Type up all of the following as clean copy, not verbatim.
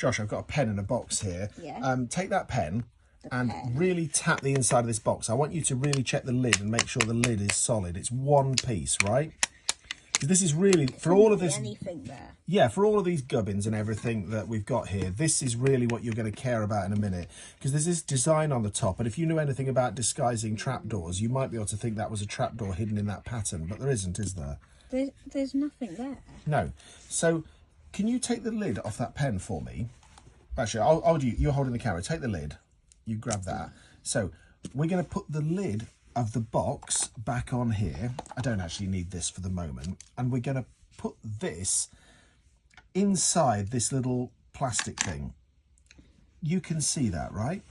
Josh, I've got a pen and a box here. Yeah. Take that pen and really tap the inside of this box. I want you to really check the lid and make sure the lid is solid. It's one piece, right? This is really, for all of this, anything there. Yeah, for all of these gubbins and everything that we've got here, this is really what you're going to care about in a minute. Because there's this design on the top, and if you knew anything about disguising trapdoors, you might be able to think that was a trapdoor hidden in that pattern, but there isn't, is there? There's nothing there. No. So, can you take the lid off that pen for me? Actually, I'll do, you're holding the camera. Take the lid. You grab that. So, we're going to put the lid of the box back on here. I don't actually need this for the moment. And we're going to put this inside this little plastic thing. You can see that, right?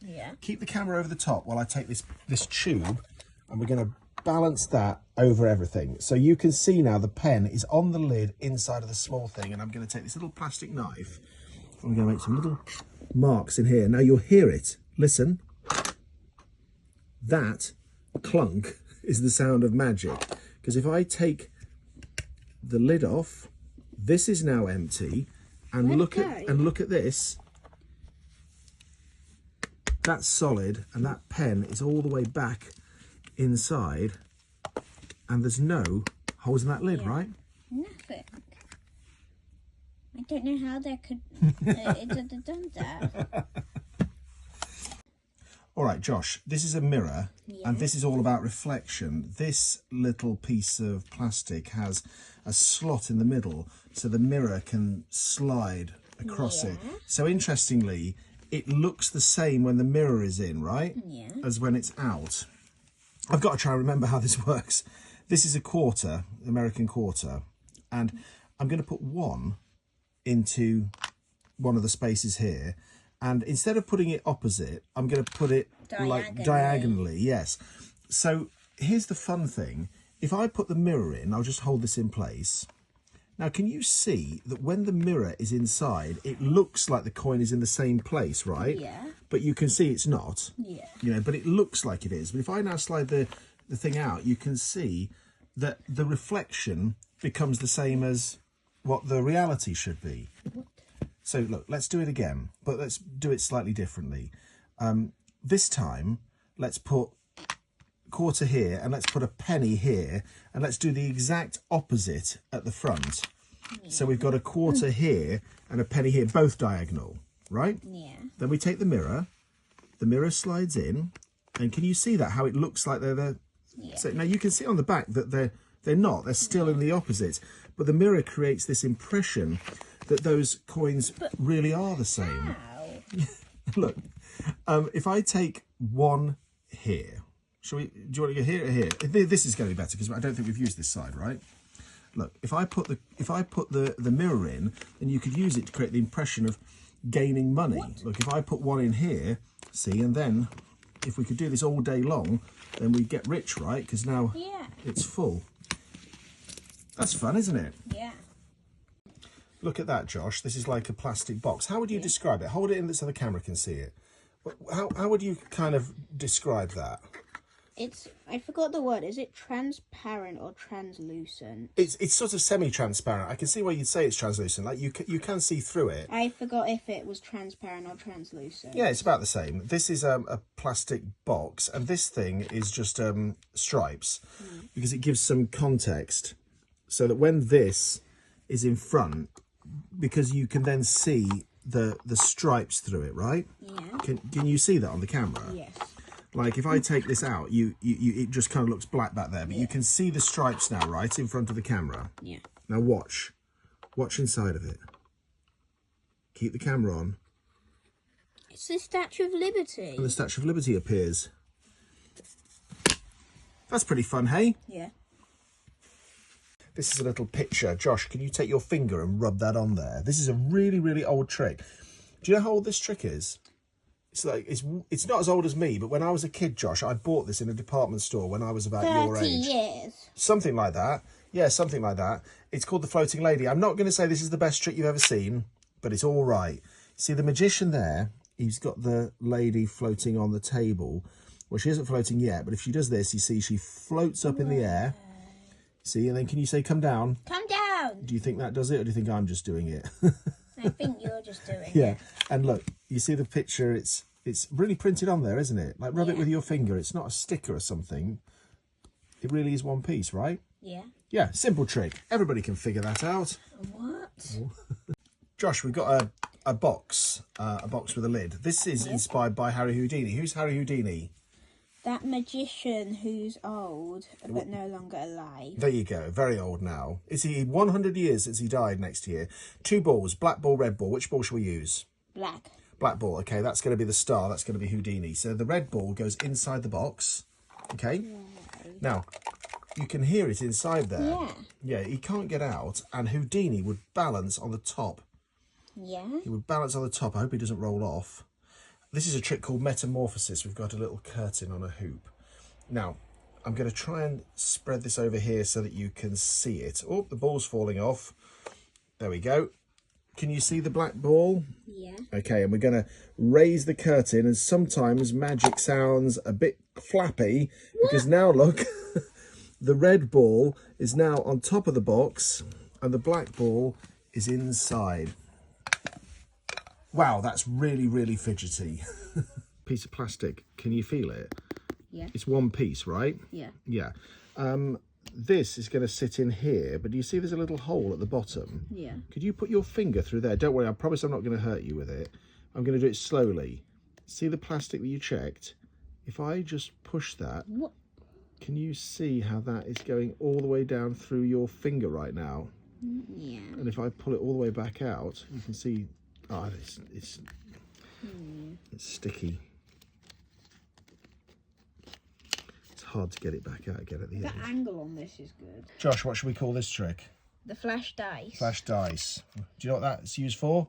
Yeah. Keep the camera over the top while I take this tube, and we're going to balance that over everything. So you can see now the pen is on the lid inside of the small thing, and I'm going to take this little plastic knife. I'm going to make some little marks in here. Now you'll hear it. Listen. That clunk is the sound of magic. Because if I take the lid off, this is now empty, and look at this. That's solid, and that pen is all the way back inside, and there's no holes in that lid, right? Nothing. I don't know how they could it had done that. All right, Josh, this is a mirror, and this is all about reflection. This little piece of plastic has a slot in the middle, so the mirror can slide across it. So interestingly, it looks the same when the mirror is in, right? Yeah. As when it's out. I've got to try and remember how this works. This is a quarter, American quarter, and I'm going to put one into one of the spaces here. And instead of putting it opposite, I'm going to put it like diagonally, yes. So here's the fun thing. If I put the mirror in, I'll just hold this in place. Now, can you see that when the mirror is inside, it looks like the coin is in the same place, right? Yeah. But you can see it's not. Yeah. You know, but it looks like it is. But if I now slide the thing out, you can see that the reflection becomes the same as what the reality should be. So look, let's do it again, but let's do it slightly differently. This time, let's put a quarter here, and let's put a penny here, and let's do the exact opposite at the front. So we've got a quarter here and a penny here, both diagonal, right? Yeah. Then we take the mirror slides in, and can you see that, how it looks like they're there? Yeah. So now you can see on the back that they're not, they're still in the opposite, but the mirror creates this impression that those coins really are the same. Look, if I take one here, do you want to go here or here? This is going to be better because I don't think we've used this side, right? Look, if I put the mirror in, then you could use it to create the impression of gaining money. What? Look, if I put one in here, see, and then if we could do this all day long, then we'd get rich, right? Because now it's full. That's fun, isn't it? Yeah. Look at that, Josh. This is like a plastic box. How would you describe it? Hold it in so the camera can see it. How would you kind of describe that? I forgot the word. Is it transparent or translucent? It's sort of semi-transparent. I can see why you'd say it's translucent. Like you can see through it. I forgot if it was transparent or translucent. Yeah, it's about the same. This is a plastic box, and this thing is just stripes because it gives some context so that when this is in front, because you can then see the stripes through it, right? Yeah. Can you see that on the camera? Yes. Like if I take this out, it just kind of looks black back there, but you can see the stripes now, right, in front of the camera. Yeah. Now watch inside of it. Keep the camera on. It's the Statue of Liberty. And the Statue of Liberty appears. That's pretty fun, hey? Yeah. This is a little picture. Josh, can you take your finger and rub that on there? This is a really, really old trick. Do you know how old this trick is? It's not as old as me, but when I was a kid, Josh, I bought this in a department store when I was about your age. 30 years. Something like that. Yeah, something like that. It's called the floating lady. I'm not going to say this is the best trick you've ever seen, but it's all right. See the magician there? He's got the lady floating on the table. Well, she isn't floating yet, but if she does this, you see she floats up in the air. See, and then can you say, come down? Come down. Do you think that does it, or do you think I'm just doing it? I think you're just doing Yeah, it. and look, you see the picture, it's really printed on there, isn't it? Like, rub it with your finger. It's not a sticker or something. It really is one piece, right? Yeah. Yeah, simple trick. Everybody can figure that out. What? Josh, we've got a box with a lid. This is inspired by Harry Houdini. Who's Harry Houdini? That magician who's old but no longer alive. There you go, very old now. Is he 100 years since he died next year? 2 balls, black ball, red ball. Which ball shall we use? Black. Black ball, okay, that's going to be the star. That's going to be Houdini. So the red ball goes inside the box, okay? Now, you can hear it inside there. Yeah. Yeah, he can't get out, and Houdini would balance on the top. Yeah. He would balance on the top. I hope he doesn't roll off. This is a trick called metamorphosis. We've got a little curtain on a hoop. Now, I'm going to try and spread this over here so that you can see it. Oh, the ball's falling off. There we go. Can you see the black ball? Yeah. Okay, and we're going to raise the curtain, and sometimes magic sounds a bit flappy because now look, the red ball is now on top of the box and the black ball is inside. Wow, that's really, really fidgety. Piece of plastic, can you feel it? Yeah. It's one piece, right? Yeah. Yeah. This is going to sit in here, but do you see there's a little hole at the bottom? Yeah. Could you put your finger through there? Don't worry, I promise I'm not going to hurt you with it. I'm going to do it slowly. See the plastic that you checked? If I just push that, What? can you see how that is going all the way down through your finger right now? Yeah. And if I pull it all the way back out, you can see, it's sticky. It's hard to get it back out again at the The end. angle on this is good. Josh, what should we call this trick? The flash dice. Flash dice. Do you know what that's used for?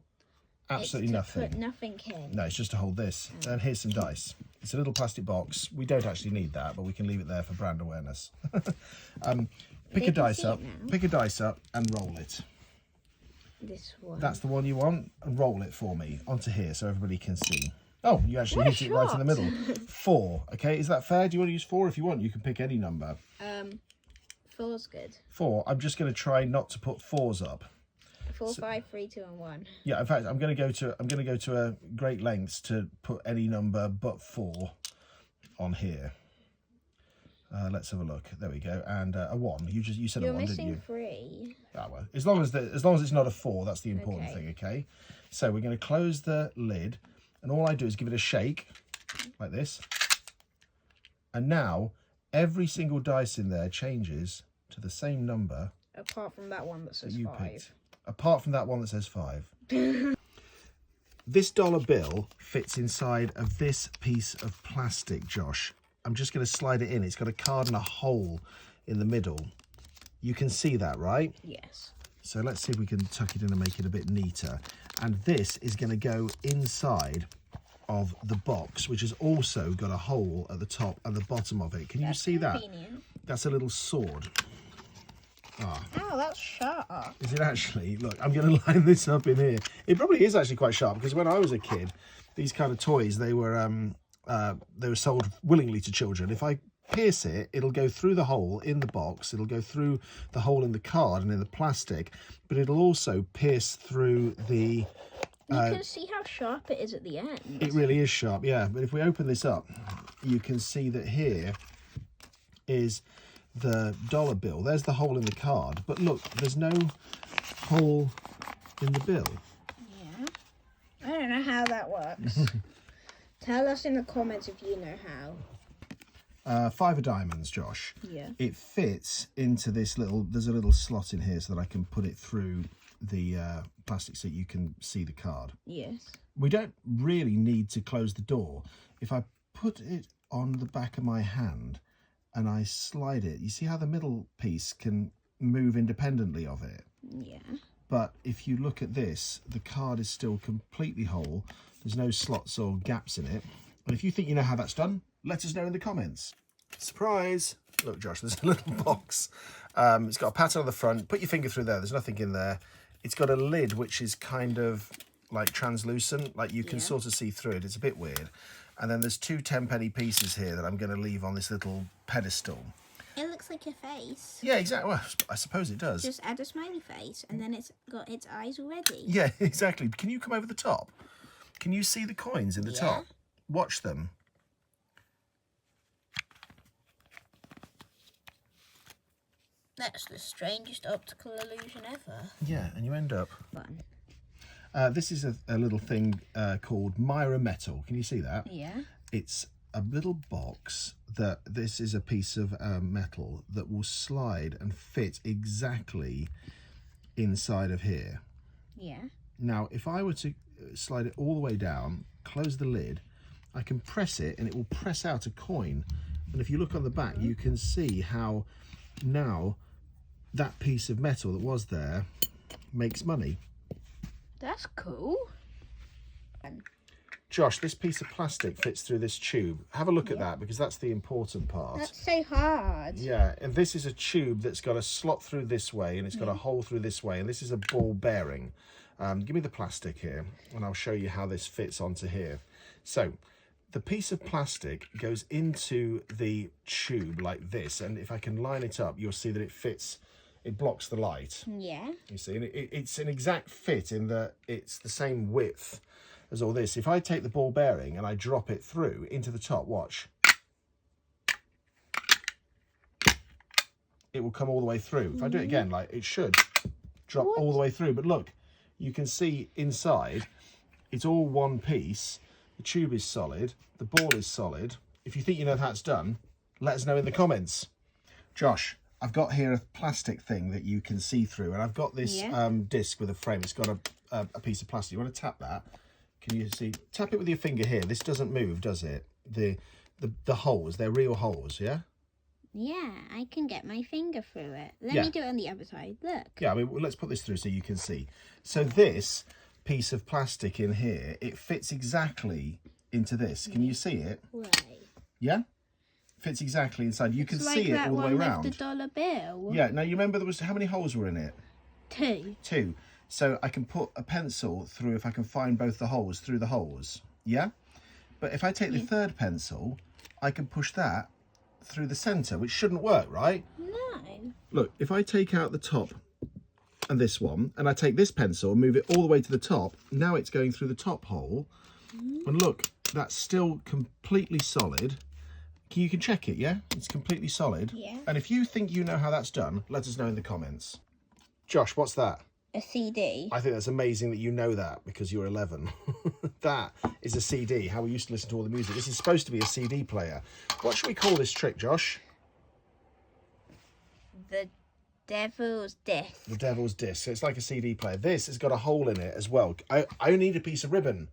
Absolutely It's to nothing. Put nothing in. No, it's just to hold this. And here's some dice. It's a little plastic box. We don't actually need that, but we can leave it there for brand awareness. Pick a dice up. Pick a dice up and roll it. This one. That's the one you want. And roll it for me onto here so everybody can see. Oh, you actually hit it right in the middle. 4. Okay, is that fair? Do you want to use 4? If you want, you can pick any number. 4's good. 4. I'm just going to try not to put 4s up. 4, 5, 3, 2, and 1. Yeah, in fact, I'm going to go to a great lengths to put any number but 4 on here. Let's have a look. There we go. And a 1. You said a 1, didn't you? You're missing 3. Ah, well, as long as it's not a 4, that's the important thing. Okay. So we're going to close the lid, and all I do is give it a shake, like this. And now every single dice in there changes to the same number. Apart from that one that says you 5. picked. Apart from that one that says 5. This dollar bill fits inside of this piece of plastic, Josh. I'm just going to slide it in. It's got a card and a hole in the middle. You can see that, right? Yes. So let's see if we can tuck it in and make it a bit neater. And this is going to go inside of the box, which has also got a hole at the top and the bottom of it. Can you see that? That's a little sword. Ah. Ow, that's sharp. Is it actually? Look, I'm going to line this up in here. It probably is actually quite sharp because when I was a kid, these kind of toys, they were sold willingly to children. If I pierce it, it'll go through the hole in the box, it'll go through the hole in the card and in the plastic, but it'll also pierce through the... You can see how sharp it is at the end. It really is sharp, yeah. But if we open this up, you can see that here is the dollar bill. There's the hole in the card, but look, there's no hole in the bill. Yeah. I don't know how that works. Tell us in the comments if you know how. 5 of diamonds, Josh. Yeah. It fits into this little, there's a little slot in here so that I can put it through the plastic so you can see the card. Yes. We don't really need to close the door. If I put it on the back of my hand and I slide it, you see how the middle piece can move independently of it? Yeah. But if you look at this, the card is still completely whole. There's no slots or gaps in it. And if you think you know how that's done, let us know in the comments. Surprise! Look, Josh, there's a little box. It's got a pattern on the front. Put your finger through there. There's nothing in there. It's got a lid which is kind of like translucent, like you can sort of see through it. It's a bit weird. And then there's 2 10-penny pieces here that I'm going to leave on this little pedestal. It looks like a face. Yeah, exactly. Well, I suppose it does. Just add a smiley face, and then it's got its eyes already. Yeah, exactly. Can you come over the top? Can you see the coins in the top? Watch them. That's the strangest optical illusion ever. Yeah, and you end up... Fun. This is a little thing called Myra Metal. Can you see that? Yeah. It's a little box that this is a piece of metal that will slide and fit exactly inside of here. Yeah. Now, if I were to slide it all the way down, close the lid, I can press it and it will press out a coin. And if you look on the back, you can see how now that piece of metal that was there makes money. That's cool. Josh, this piece of plastic fits through this tube. Have a look at that, because that's the important part. That's so hard. Yeah, and this is a tube that's got a slot through this way and it's got a hole through this way, and this is a ball bearing. Give me the plastic here and I'll show you how this fits onto here. So the piece of plastic goes into the tube like this, and if I can line it up, you'll see that it fits. It blocks the light. Yeah. You see, and it's an exact fit in that it's the same width as all this. If I take the ball bearing and I drop it through into the top, watch. It will come all the way through. If I do it again, like, it should drop all the way through. But look, you can see inside, it's all one piece. The tube is solid. The ball is solid. If you think you know how it's done, let us know in the comments. Josh, I've got here a plastic thing that you can see through, and I've got this disc with a frame. It's got a piece of plastic. You want to tap that? Can you see? Tap it with your finger here. This doesn't move, does it? The holes, they're real holes, yeah? Yeah, I can get my finger through it. Let me do it on the other side. Look. Yeah, I mean, let's put this through so you can see. So this piece of plastic in here, it fits exactly into this. Can you see it? Right. Yeah? Fits exactly inside. You can It's see like it all the way around. With the dollar bill. Yeah, now you remember there was, how many holes were in it? 2. 2. So I can put a pencil through, if I can find both the holes, through the holes. Yeah? But if I take the third pencil, I can push that through the centre, which shouldn't work, right? No. Look, if I take out the top and this one, and I take this pencil and move it all the way to the top, now it's going through the top hole. And look, that's still completely solid. You can check it, yeah? It's completely solid. Yeah. And if you think you know how that's done, let us know in the comments. Josh, what's that? A CD. I think that's amazing that you know that, because you're 11. That is a CD, how we used to listen to all the music. This is supposed to be a CD player. What should we call this trick, Josh? The devil's disc. The devil's disc. So it's like a CD player. This has got a hole in it as well. I need a piece of ribbon.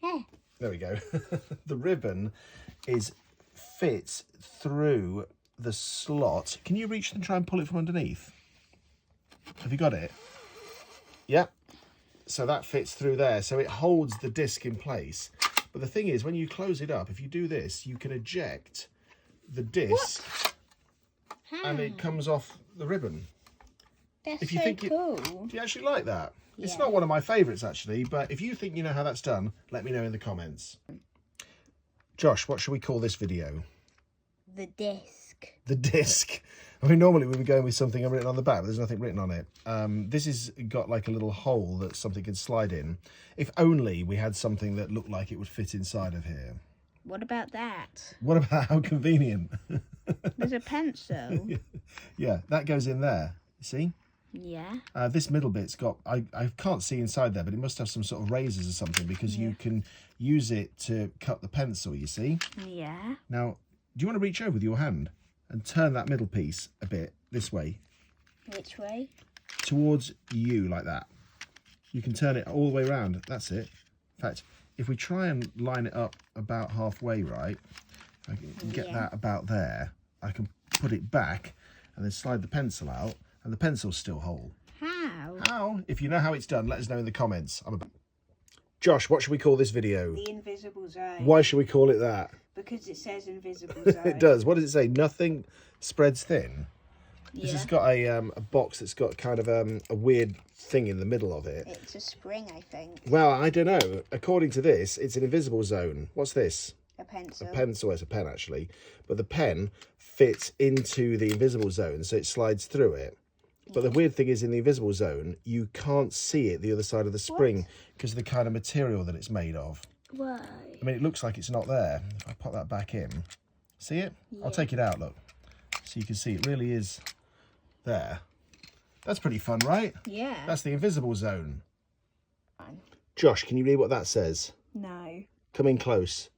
Yeah. There we go. The ribbon fits through the slot. Can you reach and try and pull it from underneath? Have you got it? Yep. So that fits through there. So it holds the disc in place. But the thing is, when you close it up, if you do this, you can eject the disc and it comes off the ribbon. That's If you so think cool. Do you actually like that? Yeah. It's not one of my favourites, actually, but if you think you know how that's done, let me know in the comments. Josh, what should we call this video? The disc. The disc. I mean, normally we would go with something written on the back, but there's nothing written on it. This has got like a little hole that something can slide in. If only we had something that looked like it would fit inside of here. What about that? What about how convenient? There's a pencil. Yeah, that goes in there. See? Yeah. This middle bit's got, I can't see inside there, but it must have some sort of razors or something, because you can use it to cut the pencil, you see? Yeah. Now, do you want to reach over with your hand and turn that middle piece a bit this way? Which way? Towards you, like that. You can turn it all the way around. That's it. In fact, if we try and line it up about halfway, right, I can get that about there. I can put it back and then slide the pencil out, and the pencil's still whole. How? How? If you know how it's done, let us know in the comments. Josh, what should we call this video? The invisible zone. Why should we call it that? Because it says invisible zone. It does. What does it say? Nothing spreads thin. Yeah. This has got a box that's got kind of a weird thing in the middle of it. It's a spring, I think. Well, I don't know. According to this, it's an invisible zone. What's this? A pencil. A pencil, it's a pen actually, but the pen fits into the invisible zone, so it slides through it. But the weird thing is, in the invisible zone, you can't see it the other side of the spring because of the kind of material that it's made of. Why? I mean, it looks like it's not there. If I pop that back in, see it? Yeah. I'll take it out, look. So you can see it really is there. That's pretty fun, right? Yeah. That's the invisible zone. Fun. Josh, can you read what that says? No. Come in close.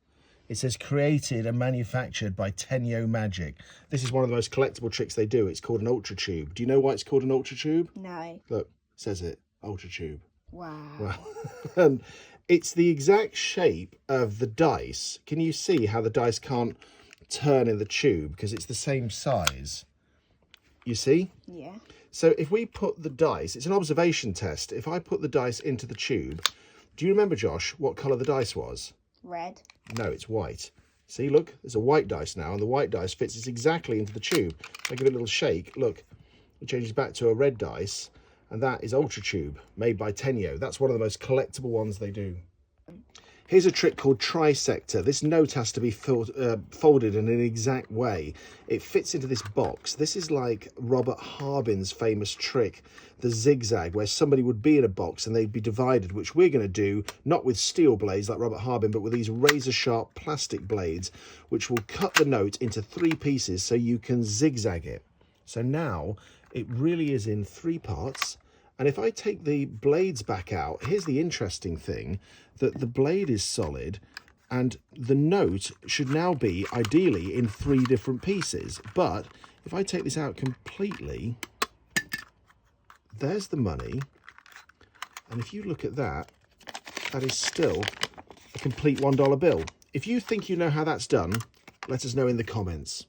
It says created and manufactured by Tenyo Magic. This is one of the most collectible tricks they do. It's called an ultra tube. Do you know why it's called an ultra tube? No. Look, it says it, ultra tube. Wow. Wow. And it's the exact shape of the dice. Can you see how the dice can't turn in the tube because it's the same size? You see? Yeah. So if we put the dice, it's an observation test. If I put the dice into the tube, do you remember, Josh, what colour the dice was? Red. No, it's white. See, look, there's a white dice now, and the white dice fits exactly into the tube. If I give it a little shake, look, it changes back to a red dice, and that is Ultra Tube, made by Tenyo. That's one of the most collectible ones they do. Here's a trick called Trisector. This note has to be folded in an exact way. It fits into this box. This is like Robert Harbin's famous trick, the zigzag, where somebody would be in a box and they'd be divided, which we're going to do, not with steel blades like Robert Harbin, but with these razor-sharp plastic blades, which will cut the note into 3 pieces so you can zigzag it. So now it really is in 3 parts. And if I take the blades back out, here's the interesting thing, that the blade is solid and the note should now be ideally in 3 different pieces. But if I take this out completely, there's the money. And if you look at that, that is still a complete $1 bill. If you think you know how that's done, let us know in the comments.